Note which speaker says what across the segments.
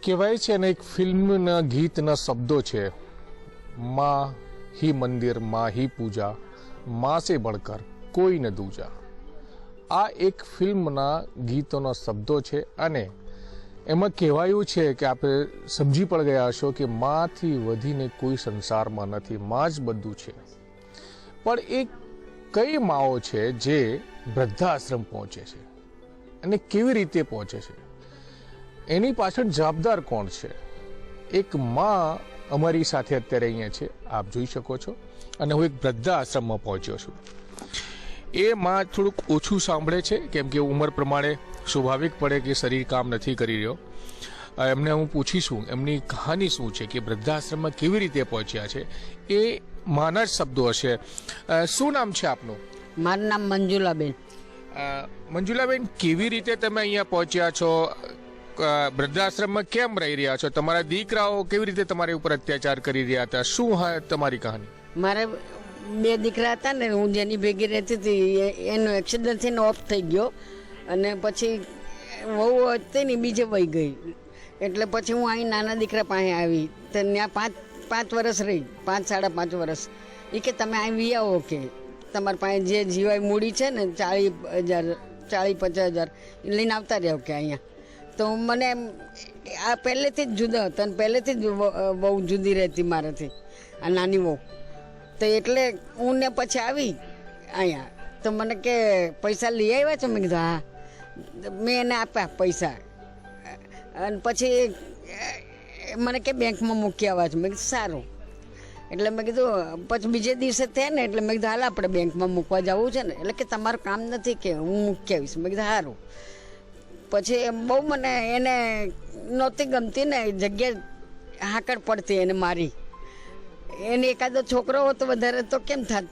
Speaker 1: કહેવાય છે ને, એક ફિલ્મના ગીતના શબ્દો છે, માં હી મંદિર માં હી પૂજા, માં સે બળકર કોઈ ન દૂજા. આ એક ફિલ્મના ગીતોના શબ્દો છે અને એમાં કહેવાયું છે કે આપણે સમજી પણ ગયા હશો કે માંથી વધીને કોઈ સંસારમાં નથી, માં જ બધું છે. પણ એ કઈ માઓ છે જે વૃદ્ધાશ્રમ પહોંચે છે અને કેવી રીતે પહોંચે છે, એની પાછળ જવાબદાર કોણ છે? એક માં અમારી સાથે અત્યારે અહીંયા છે, આપ જોઈ શકો છો. અને હું એક વૃદ્ધાશ્રમમાં પહોંચ્યો છું. એ માં થોડુંક ઓછું સાંભળે છે, કેમ કે ઉંમર પ્રમાણે સ્વાભાવિક પડે કે શરીર કામ નથી કરી રહ્યો. એમને હું પૂછીશું એમની કહાની શું છે, કે વૃદ્ધાશ્રમમાં કેવી રીતે પહોંચ્યા છે. એ માના જ શબ્દો હશે. શું નામ છે આપનું?
Speaker 2: મારું નામ મંજુલાબેન.
Speaker 1: મંજુલાબેન, કેવી રીતે તમે અહીંયા પહોંચ્યા છો? વૃદ્ધાશ્રમમાં કેમ રહી રહ્યા છો? તમારા દીકરાઓ કેવી રીતે તમારી ઉપર અત્યાચાર કરી રહ્યા હતા? શું હા તમારી કહાની?
Speaker 2: મારે બે દીકરા હતા ને, હું જેની ભેગી રહેતી હતી એનો એક્સિડન્ટ થઈને ઓફ થઈ ગયો અને પછી વહુ હતી ને બીજે વહી ગઈ. એટલે પછી હું અહીં નાના દીકરા પાસે આવી તો ત્યાં પાંચ વર્ષ રહી, 5-5.5 વર્ષ. એ કે તમે અહીં વી આવો, કે તમારી પાસે જે જીવાય મૂડી છે ને 40,000-50,000 લઈને આવતા રહ્યો કે અહીંયા. તો મને આ પહેલેથી જ જુદા હતા અને પહેલેથી જ બહુ જુદી રહેતી મારાથી, આ નાની વહુ. તો એટલે હું ને પછી આવી અહીંયા. તો મને કે પૈસા લઈ આવ્યા છો? મેં કીધું હા. મેં એને આપ્યા પૈસા અને પછી મને કે બેંકમાં મૂકી આવ્યા છો. મેં કીધું સારું. એટલે મેં કીધું પછી બીજે દિવસે થયા ને એટલે મેં કીધું હાલ આપણે બેંકમાં મૂકવા જવું છે ને. એટલે કે તમારું કામ નથી, કે હું મૂકી આવીશ. મેં કીધું સારું. પછી બહુ મને એને નહોતી ગમતી ને જગ્યા, હાકડ પડતી એને મારી. એને એકાદો છોકરો હોતો વધારે તો કેમ થાત,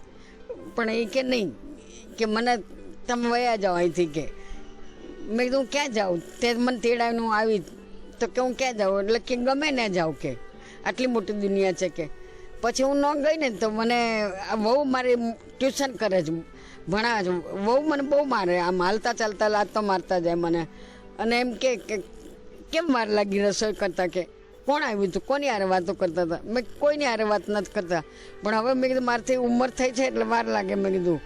Speaker 2: પણ એ કે નહીં, કે મને તમે વયા જાઓ અહીંથી. કે મેં કીધું હું ક્યાં જાઉં? તે મને તેડાવીને હું આવી તો કે હું ક્યાં જાઉં? એટલે કે ગમે ને જાઉં, કે આટલી મોટી દુનિયા છે. કે પછી હું ન ગઈ ને તો મને બહુ મારી ટ્યુશન કરે છે, ભણાવે છે. બહુ મને બહુ મારે, આમ હાલતા ચાલતા લાતો મારતા જાય મને. અને એમ કે કેમ વાર લાગી રસોઈ કરતા? કે કોણ આવ્યું હતું? કોની હારે વાતો કરતા હતા? મેં કોઈની હારે વાત નથી કરતા, પણ હવે મેં કીધું મારથી ઉંમર થઈ છે એટલે વાર લાગે. મેં કીધું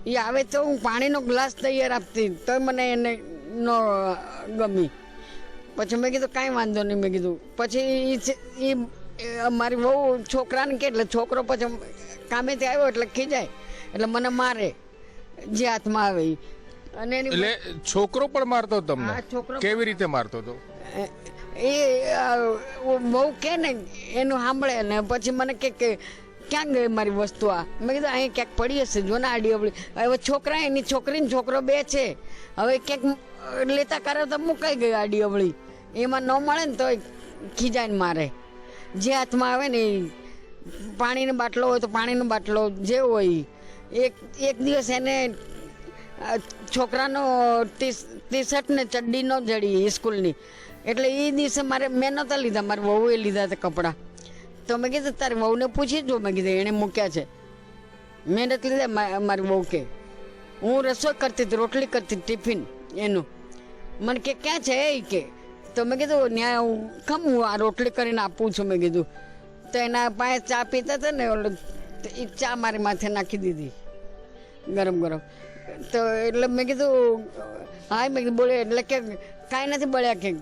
Speaker 2: એ આવે તો હું પાણીનો ગ્લાસ તૈયાર આપતી તો મને એને ન ગમી. પછી મેં કીધું કાંઈ વાંધો નહીં. મેં કીધું પછી એ મારી બહુ છોકરાને કે એટલે છોકરો પછી કામેથી આવ્યો એટલે ખીજાય એટલે મને મારે જે હાથમાં આવે. અને
Speaker 1: એટલે છોકરો પણ મારતો તમને?
Speaker 2: છોકરો
Speaker 1: કેવી રીતે મારતો હતો?
Speaker 2: એ બહુ કે ને એનું સાંભળે ને પછી મને કે ક્યાં ગઈ મારી વસ્તુ? આ મેં કીધું અહીં ક્યાંક પડી હશે, જો ને આડી અવળી. હવે છોકરા એની છોકરીને છોકરો બે છે, હવે ક્યાંક લેતા કરે તો મુકાઈ ગઈ આડી અવળી. એમાં ન મળે ને તો ખીજાઈને મારે. જે હાથમાં આવે ને, પાણીનો બાટલો હોય તો પાણીનો બાટલો જે હોય. એક દિવસ એને છોકરાનો ટી શર્ટ ને ચડ્ડી ન જડી સ્કૂલની, એટલે એ દિવસે મેં નહોતા લીધા, મારી વહુએ લીધા હતા કપડાં. તો મેં કીધું તારી વહુને પૂછી જો. મેં કીધું એણે મૂક્યા છે. મેં નથી લીધા. મારી વહુ કે હું રસોઈ કરતી હતી, રોટલી કરતી ટિફિન એનું. મને કે ક્યાં છે એ? કે તો મેં કીધું ત્યાં હું હું આ રોટલી કરીને આપું છું. મેં કીધું તો એના પાસે ચા પીતા હતા ને, એ ચા મારી માથે નાખી દીધી ગરમ ગરમ. તો એટલે મેં કીધું હા. મેં કીધું બોલે એટલે કે કાંઈ નથી બળ્યા.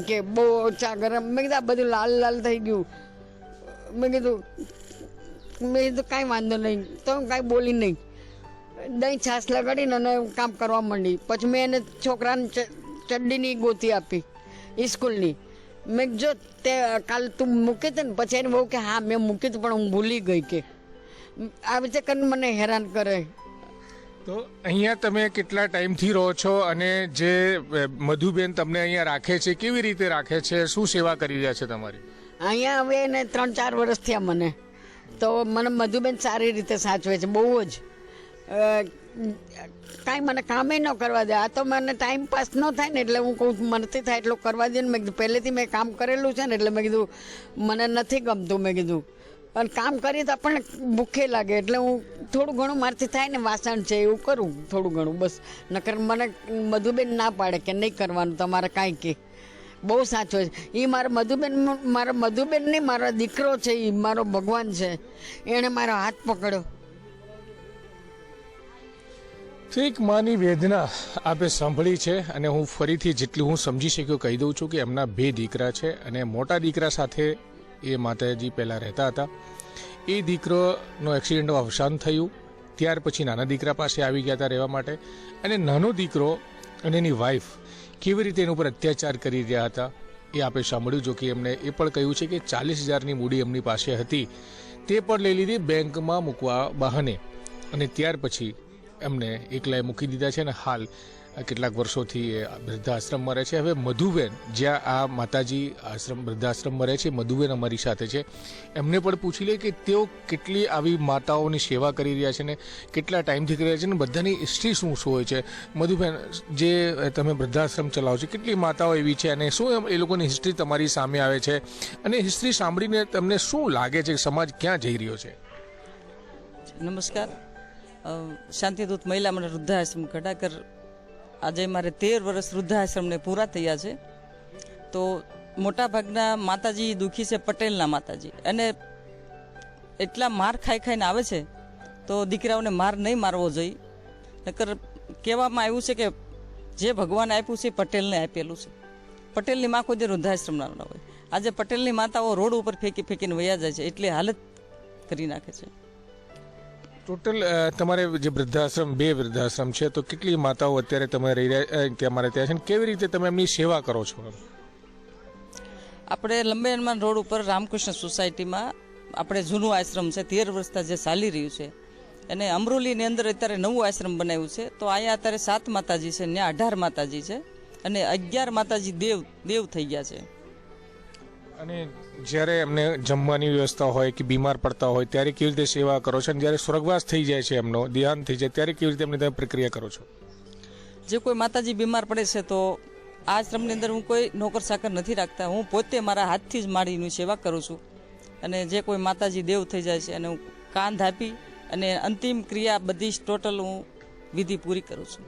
Speaker 2: કે બહુ ચા ગરમ. મેં કીધું આ બધું લાલ લાલ થઈ ગયું. મેં કીધું કાંઈ વાંધો નહીં. તો હું કાંઈ બોલી નહીં. દહીં છાશ લગાડીને અને કામ કરવા માંડી. પછી મેં એને છોકરાને ચડ્ડીની ગોતી આપી સ્કૂલની. મેં જો તે કાલ તું મૂકી હતી ને? પછી એને બહુ કે હા મેં મૂકી હતી પણ હું ભૂલી ગઈ. કે આ રીતે કરીને મને હેરાન કરે.
Speaker 1: તો અહીંયા તમે કેટલા ટાઈમથી રહો છો અને જે મધુબેન તમને અહીંયા રાખે છે કેવી રીતે રાખે છે? શું સેવા કરી રહ્યા છે તમારી?
Speaker 2: અહીંયા હવે એને 3-4 વર્ષ થયા મને. તો મને મધુબેન સારી રીતે સાચવે છે, બહુ જ. કાંઈ મને કામે ન કરવા દે. આ તો મને ટાઈમ પાસ ન થાય ને એટલે હું કહું મનથી થાય એટલું કરવા દે ને. મેં કીધું પહેલેથી મેં કામ કરેલું છે ને એટલે મેં કીધું મને નથી ગમતું. મેં કીધું અને કામ કરીએ તો આપણને ભૂખે લાગે એટલે હું થોડું ઘણું મારથી થાય ને, વાસણ છે એવું કરું થોડું ઘણું બસ. નકર મને મધુબેન ના પાડે કે નહીં કરવાનું તમારે કાંઈ. કે બહુ સાચો છે. એ મારા મધુબેન નહીં, મારો દીકરો છે, એ મારો ભગવાન છે. એણે મારો હાથ પકડ્યો.
Speaker 1: તો એક માની વેદના આપે સાંભળી છે અને હું ફરીથી જેટલું હું સમજી શક્યો કહી દઉં છું કે એમના 2 દીકરા છે અને મોટા દીકરા સાથે એ માતાજી પહેલાં રહેતા હતા. એ દીકરોનો એક્સિડન્ટમાં અવસાન થયું. ત્યાર પછી નાના દીકરા પાસે આવી ગયા હતા રહેવા માટે અને નાનો દીકરો અને એની વાઈફ કેવી રીતે એના ઉપર અત્યાચાર કરી રહ્યા હતા એ આપણે સાંભળ્યું. જો કે એમને એ પણ કહ્યું છે કે 40,000ની મૂડી એમની પાસે હતી તે પણ લઈ લીધી બેંકમાં મૂકવા બહાને અને ત્યાર પછી એમને એકલાએ મૂકી દીધા છે અને હાલ કેટલાક વર્ષોથી એ વૃદ્ધાશ્રમમાં રહે છે. હવે મધુબેન જ્યાં આ માતાજી આશ્રમ વૃદ્ધાશ્રમમાં રહે છે, મધુબેન અમારી સાથે છે. એમને પણ પૂછી લે કે તેઓ કેટલી આવી માતાઓની સેવા કરી રહ્યા છે ને કેટલા ટાઈમથી કરી રહ્યા છે ને બધાની હિસ્ટ્રી શું શું હોય છે. મધુબેન, જે તમે વૃદ્ધાશ્રમ ચલાવો છો, કેટલી માતાઓ એવી છે અને શું એ લોકોની હિસ્ટ્રી તમારી સામે આવે છે અને હિસ્ટ્રી સાંભળીને તમને શું લાગે છે કે સમાજ ક્યાં જઈ રહ્યો છે?
Speaker 3: નમસ્કાર. શાંતિદૂત મહિલા મંડળ વૃદ્ધાશ્રમ ઘટાકર, આજે મારે 13 વર્ષ વૃદ્ધાશ્રમને પૂરા થયા છે. તો મોટાભાગના માતાજી દુઃખી છે, પટેલના માતાજી, અને એટલા માર ખાઈને આવે છે તો દીકરાઓને માર નહીં મારવો જોઈએ. નકર કહેવામાં આવ્યું છે કે જે ભગવાન આપ્યું છે પટેલને આપેલું છે. પટેલની માં કોઈ વૃદ્ધાશ્રમના ન હોય. આજે પટેલની માતાઓ રોડ ઉપર ફેંકીને વયા જાય છે, એટલી હાલત કરી નાખે છે.
Speaker 1: ટોટલ તમારે જે વૃદ્ધાશ્રમ 2 વૃદ્ધાશ્રમ છે તો કેટલી માતાઓ અત્યારે તમે રહી રહ્યા તમારે ત્યાં છે ને કેવી રીતે તમે એમની સેવા કરો છો?
Speaker 3: આપણે લંબે હનુમાન રોડ ઉપર રામકૃષ્ણ સોસાયટીમાં આપણે જૂનું આશ્રમ છે, 13 વર્ષથી જે ચાલી રહ્યું છે. અને અમરોલીની અંદર અત્યારે નવું આશ્રમ બનાવ્યું છે. તો અહીંયા અત્યારે 7 માતાજી છે, ત્યાં 18 માતાજી છે અને 11 માતાજી દેવ થઈ ગયા છે.
Speaker 1: અને જ્યારે એમને જમવાની વ્યવસ્થા હોય કે બીમાર પડતા હોય ત્યારે કેવી રીતે સેવા કરો છો અને જ્યારે સ્વર્ગવાસ થઈ જાય છે, એમનો દેહાંત થઈ જાય ત્યારે કેવી રીતે એમની તમે પ્રક્રિયા કરો છો?
Speaker 3: જે કોઈ માતાજી બીમાર પડે છે તો આ આશ્રમની અંદર હું કોઈ નોકર ચાકર નથી રાખતા. હું પોતે મારા હાથથી જ માળીની સેવા કરું છું. અને જે કોઈ માતાજી દેવ થઈ જાય છે અને હું કાંધ આપી અને અંતિમ ક્રિયા બધી જ ટોટલ હું વિધિ પૂરી કરું છું.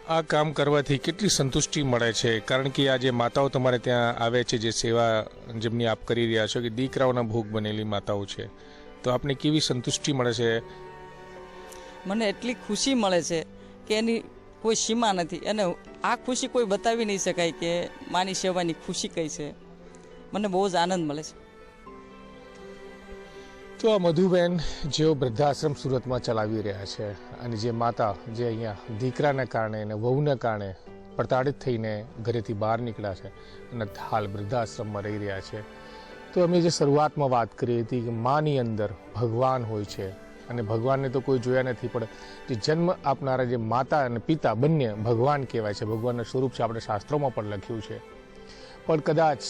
Speaker 1: આ કામ કરવાથી કેટલી સંતુષ્ટિ મળે છે? કારણ કે આ જે માતાઓ તમારે ત્યાં આવે છે, જે સેવા જેમની આપ કરી રહ્યા છો કે દીકરાઓના ભોગ બનેલી માતાઓ છે, તો આપને કેવી સંતુષ્ટિ મળે છે?
Speaker 3: મને એટલી ખુશી મળે છે કે એની કોઈ સીમા નથી. અને આ ખુશી કોઈ બતાવી નહીં શકાય કે માની સેવાની ખુશી કઈ છે. મને બહુ જ આનંદ મળે છે.
Speaker 1: તો આ મધુબેન જેઓ વૃદ્ધાશ્રમ સુરતમાં ચલાવી રહ્યા છે અને જે માતા જે અહીંયા દીકરાના કારણે અને વહુના કારણે પ્રતાડિત થઈને ઘરેથી બહાર નીકળ્યા છે અને હાલ વૃદ્ધાશ્રમમાં રહી રહ્યા છે. તો અમે જે શરૂઆતમાં વાત કરી હતી કે માની અંદર ભગવાન હોય છે અને ભગવાનને તો કોઈ જોયા નથી, પણ જે જન્મ આપનારા જે માતા અને પિતા બંને ભગવાન કહેવાય છે, ભગવાનનું સ્વરૂપ છે. આપણે શાસ્ત્રોમાં પણ લખ્યું છે. પણ કદાચ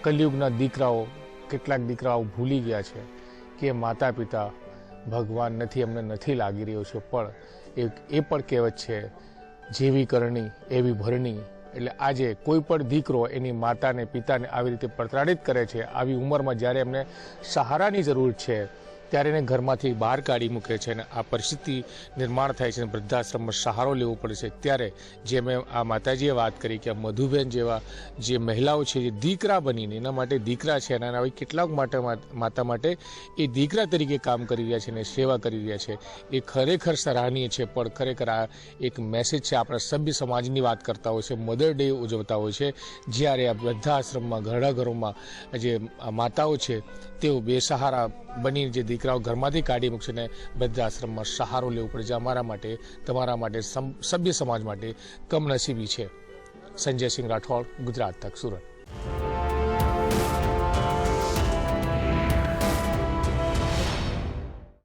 Speaker 1: કલિયુગના દીકરાઓ, કેટલાક દીકરાઓ ભૂલી ગયા છે કે માતા પિતા ભગવાન નથી, એમને નથી લાગી રહ્યો છે. પણ એ પણ કહેવત છે, જેવી કરણી એવી ભરણી. એટલે આજે કોઈ પણ દીકરો એની માતાને પિતાને આવી રીતે પ્રતાડિત કરે છે, આવી ઉંમરમાં જ્યારે એમને સહારાની જરૂર છે ત્યારે એને ઘરમાંથી બહાર કાઢી મૂકે છે અને આ પરિસ્થિતિ નિર્માણ થાય છે અને વૃદ્ધાશ્રમમાં સહારો લેવો પડે છે. ત્યારે જે મેં આ માતાજીએ વાત કરી કે આ મધુબેન જેવા જે મહિલાઓ છે, જે દીકરા બનીને એના માટે દીકરા છે અને આવી કેટલાક માટે માતા માટે એ દીકરા તરીકે કામ કરી રહ્યા છે અને સેવા કરી રહ્યા છે, એ ખરેખર સરાહનીય છે. પણ ખરેખર આ એક મેસેજ છે. આપણા સભ્ય સમાજની વાત કરતા હોય છે, મધર ડે ઉજવતા હોય છે, જ્યારે આ વૃદ્ધાશ્રમમાં ઘરોમાં જે માતાઓ છે તેઓ બેસહારા બની જે દીકરાઓ ઘરમાંથી કાઢી મૂકશે ને વૃદ્ધાશ્રમમાં સહારો લેવો પડે છે. અમારા માટે, તમારા માટે, સભ્ય સમાજ માટે કમનસીબી છે. સંજય સિંહ રાઠોડ, ગુજરાત તક, સુરત.